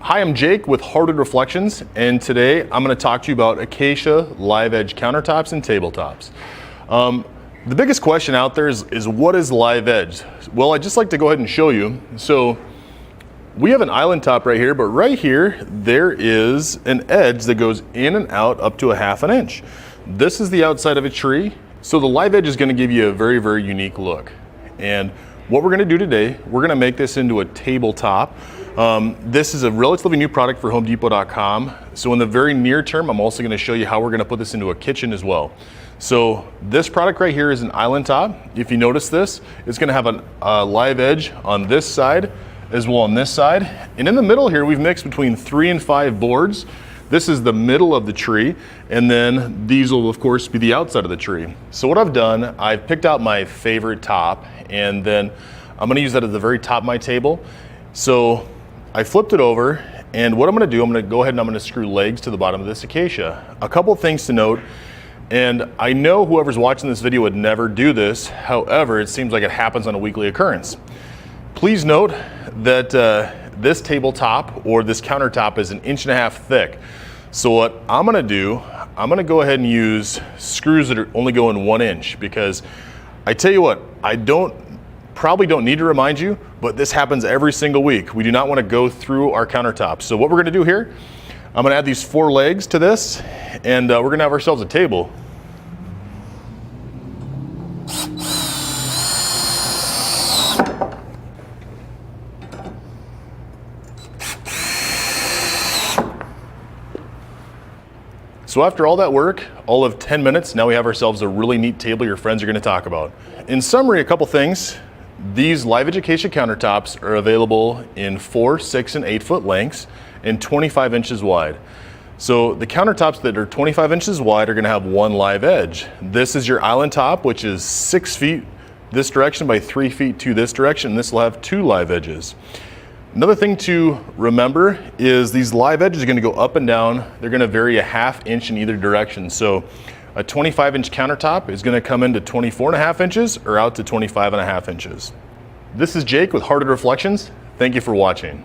Hi, I'm Jake with Hardwood Reflections, and today I'm going to talk to you about Acacia live edge countertops and tabletops. The biggest question out there is what is live edge? Well, I'd just like to go ahead and show you. So we have an island top right here, but right here there is an edge that goes in and out up to a ½ inch. This is the outside of a tree, so the live edge is going to give you a very, very unique look. And what we're going to do today, we're going to make this into a tabletop. This is a relatively new product for HomeDepot.com. So in the very near term, I'm also going to show you how we're going to put this into a kitchen as well. So this product right here is an island top. If you notice this, it's going to have a live edge on this side as well on this side. And in the middle here, we've mixed between 3 and 5 boards. This is the middle of the tree, and then these will of course be the outside of the tree. So what I've done, I've picked out my favorite top, and then I'm going to use that at the very top of my table. So I flipped it over, and what I'm going to do, I'm going to go ahead and I'm going to screw legs to the bottom of this Acacia. A couple things to note, and I know whoever's watching this video would never do this, however, it seems like it happens on a weekly occurrence. Please note that this tabletop or this countertop is 1.5 inches thick. So what I'm going to do, I'm going to go ahead and use screws that are only going 1 inch, because I tell you what, probably don't need to remind you, but this happens every single week. We do not want to go through our countertops. So what we're going to do here, I'm going to add these 4 legs to this, and we're going to have ourselves a table. So after all that work, all of 10 minutes, now we have ourselves a really neat table your friends are going to talk about. In summary, a couple things. These live edge Acacia countertops are available in 4, 6, and 8 foot lengths and 25 inches wide. So the countertops that are 25 inches wide are going to have 1 live edge. This is your island top, which is 6 feet this direction by 3 feet to this direction. This will have 2 live edges. Another thing to remember is these live edges are going to go up and down. They're going to vary a ½ inch in either direction. So a 25-inch countertop is going to come into 24.5 inches or out to 25.5 inches. This is Jake with Hardwood Reflections. Thank you for watching.